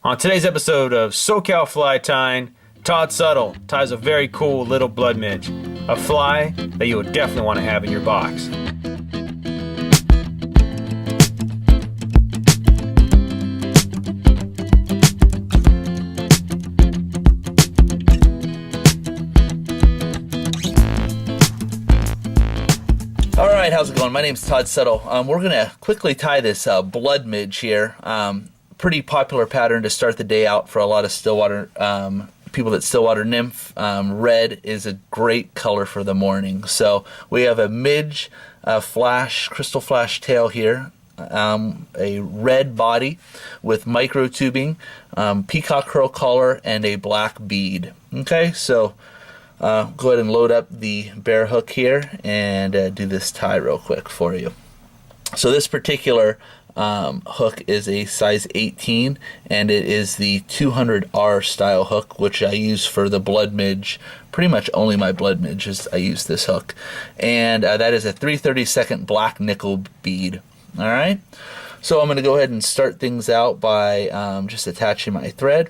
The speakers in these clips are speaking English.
On today's episode of SoCal Fly Tying, Tod Suttle ties a very cool little blood midge, a fly that you would definitely want to have in your box. Alright, how's it going? My name's Tod Suttle. We're going to quickly tie this blood midge here. Pretty popular pattern to start the day out for a lot of stillwater people that stillwater nymph. Red is a great color for the morning. So we have a midge flash, crystal flash tail here, a red body with micro tubing, peacock curl collar, and a black bead. Okay, so go ahead and load up the bear hook here and do this tie real quick for you. So this particular hook is a size 18, and it is the 200R style hook, which I use for the blood midge. Pretty much only my blood midges I use this hook, and that is a 3/32 black nickel bead. All right, so I'm going to go ahead and start things out by just attaching my thread.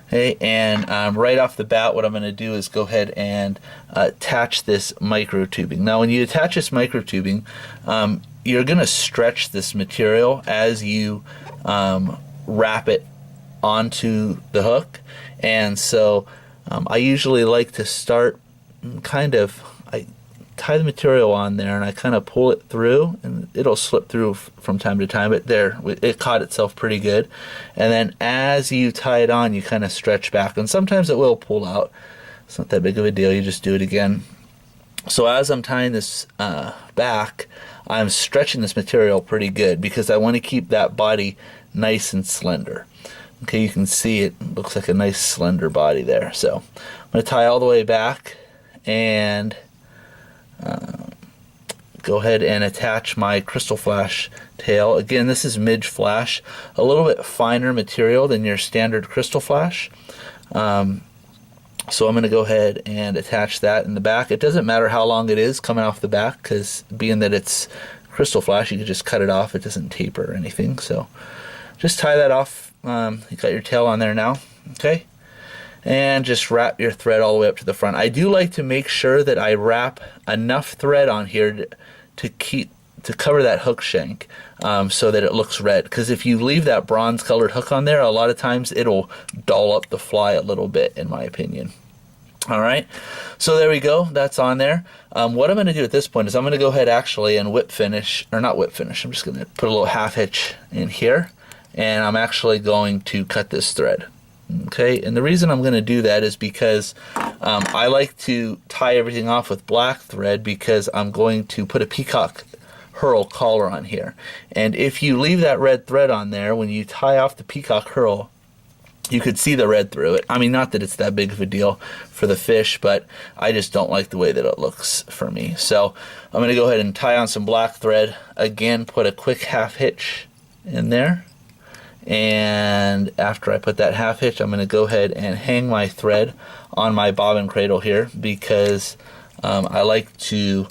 Okay, and right off the bat, what I'm going to do is go ahead and attach this micro tubing. Now, when you attach this micro tubing, you're going to stretch this material as you wrap it onto the hook. And so I usually like to start I tie the material on there and I kind of pull it through, and it'll slip through from time to time, but there, it caught itself pretty good. And then as you tie it on, you kind of stretch back, and sometimes it will pull out. It's not that big of a deal, you just do it again. So as I'm tying this back, I'm stretching this material pretty good because I want to keep that body nice and slender. Okay, you can see it looks like a nice slender body there. So I'm going to tie all the way back and go ahead and attach my crystal flash tail. Again, this is Midge flash, a little bit finer material than your standard crystal flash. So I'm going to go ahead and attach that in the back. It doesn't matter how long it is coming off the back, because being that it's crystal flash, you can just cut it off. It doesn't taper or anything. So just tie that off. You got your tail on there now. Okay. And just wrap your thread all the way up to the front. I do like to make sure that I wrap enough thread on here to cover that hook shank, so that it looks red. Because if you leave that bronze colored hook on there, a lot of times it'll dull up the fly a little bit, in my opinion. Alright, so there we go, that's on there. What I'm going to do at this point is I'm going to go ahead actually and whip finish, or not whip finish, I'm just going to put a little half hitch in here, and I'm actually going to cut this thread. Okay, and the reason I'm going to do that is because I like to tie everything off with black thread, because I'm going to put a peacock herl collar on here. And if you leave that red thread on there, when you tie off the peacock herl, you could see the red through it. I mean, not that it's that big of a deal for the fish, but I just don't like the way that it looks for me. So I'm going to go ahead and tie on some black thread. Again, put a quick half hitch in there. And after I put that half hitch, I'm going to go ahead and hang my thread on my bobbin cradle here, because I like to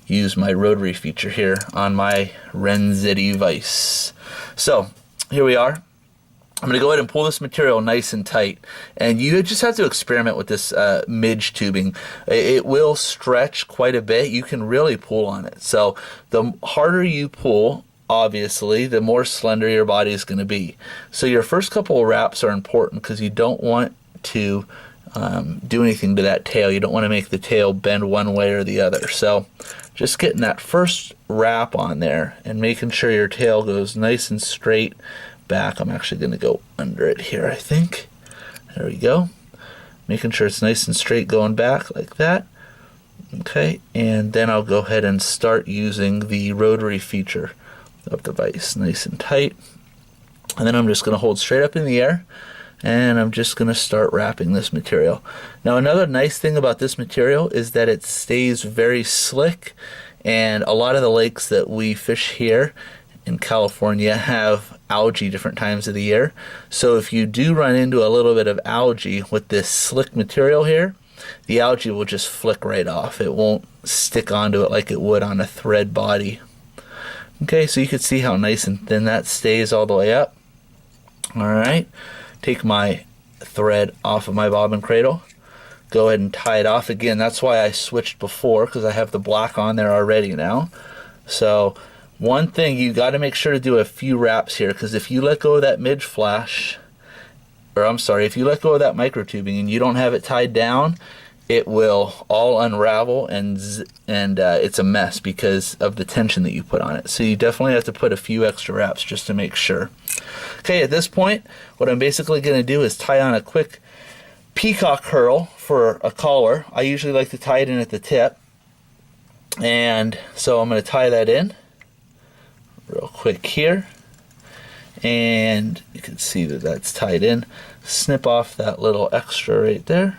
use my rotary feature here on my Renzetti vise. So here we are. I'm going to go ahead and pull this material nice and tight, and you just have to experiment with this midge tubing. It will stretch quite a bit. You can really pull on it. So the harder you pull, obviously, the more slender your body is going to be. So your first couple of wraps are important, because you don't want to do anything to that tail. You don't want to make the tail bend one way or the other. So just getting that first wrap on there and making sure your tail goes nice and straight back. I'm actually going to go under it here, I think. There we go. Making sure it's nice and straight going back like that. Okay, and then I'll go ahead and start using the rotary feature of the vise, nice and tight. And then I'm just going to hold straight up in the air, and I'm just going to start wrapping this material. Now, another nice thing about this material is that it stays very slick, and a lot of the lakes that we fish here in California have algae different times of the year. So if you do run into a little bit of algae with this slick material here, the algae will just flick right off. It won't stick onto it like it would on a thread body. Okay, so you can see how nice and thin that stays all the way up. Alright, take my thread off of my bobbin cradle. Go ahead and tie it off again. That's why I switched before, because I have the black on there already now. So one thing, you got to make sure to do a few wraps here, because if you let go of that midge flash, or I'm sorry, if you let go of that micro tubing and you don't have it tied down, it will all unravel, and it's a mess because of the tension that you put on it. So you definitely have to put a few extra wraps just to make sure. Okay, at this point, what I'm basically going to do is tie on a quick peacock curl for a collar. I usually like to tie it in at the tip, and so I'm going to tie that in real quick here, and you can see that that's tied in. Snip off that little extra right there.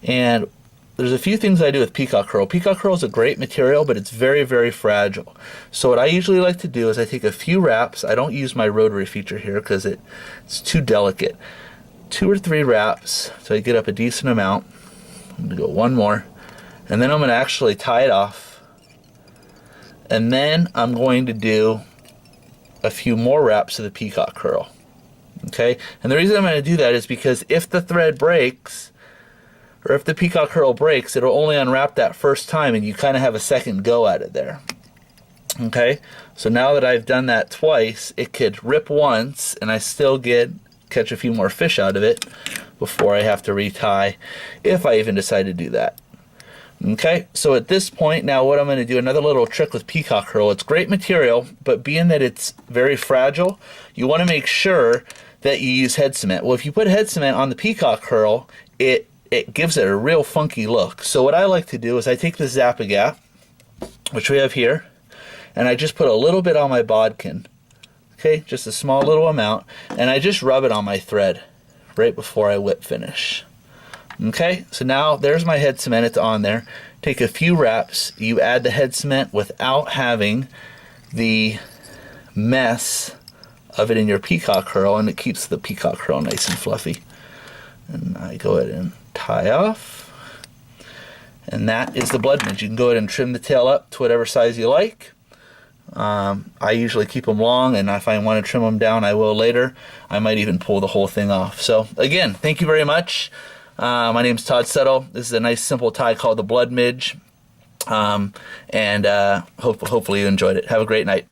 And there's a few things I do with peacock curl. Peacock curl is a great material, but it's very, very fragile. So what I usually like to do is I take a few wraps. I don't use my rotary feature here because it's too delicate. 2 or 3 wraps, so I get up a decent amount. I'm going to go one more, and then I'm going to actually tie it off. And then I'm going to do a few more wraps of the peacock curl. Okay, and the reason I'm going to do that is because if the thread breaks, or if the peacock curl breaks, it'll only unwrap that first time, and you kind of have a second go at it there. Okay, so now that I've done that twice, it could rip once, and I still catch a few more fish out of it before I have to retie, if I even decide to do that. Okay, so at this point now what I'm going to do, another little trick with peacock curl. It's great material, but being that it's very fragile, you want to make sure that you use head cement. Well, if you put head cement on the peacock curl, it gives it a real funky look. So what I like to do is I take the Zap-A-Gap, which we have here, and I just put a little bit on my bodkin. Okay, just a small little amount, and I just rub it on my thread right before I whip finish. Okay, so now there's my head cement, it's on there. Take a few wraps, you add the head cement without having the mess of it in your peacock curl, and it keeps the peacock curl nice and fluffy. And I go ahead and tie off, and that is the blood midge. You can go ahead and trim the tail up to whatever size you like. I usually keep them long, and if I want to trim them down, I will later. I might even pull the whole thing off. So again, thank you very much. My name's Tod Suttle. This is a nice simple tie called the blood midge, and hopefully you enjoyed it. Have a great night.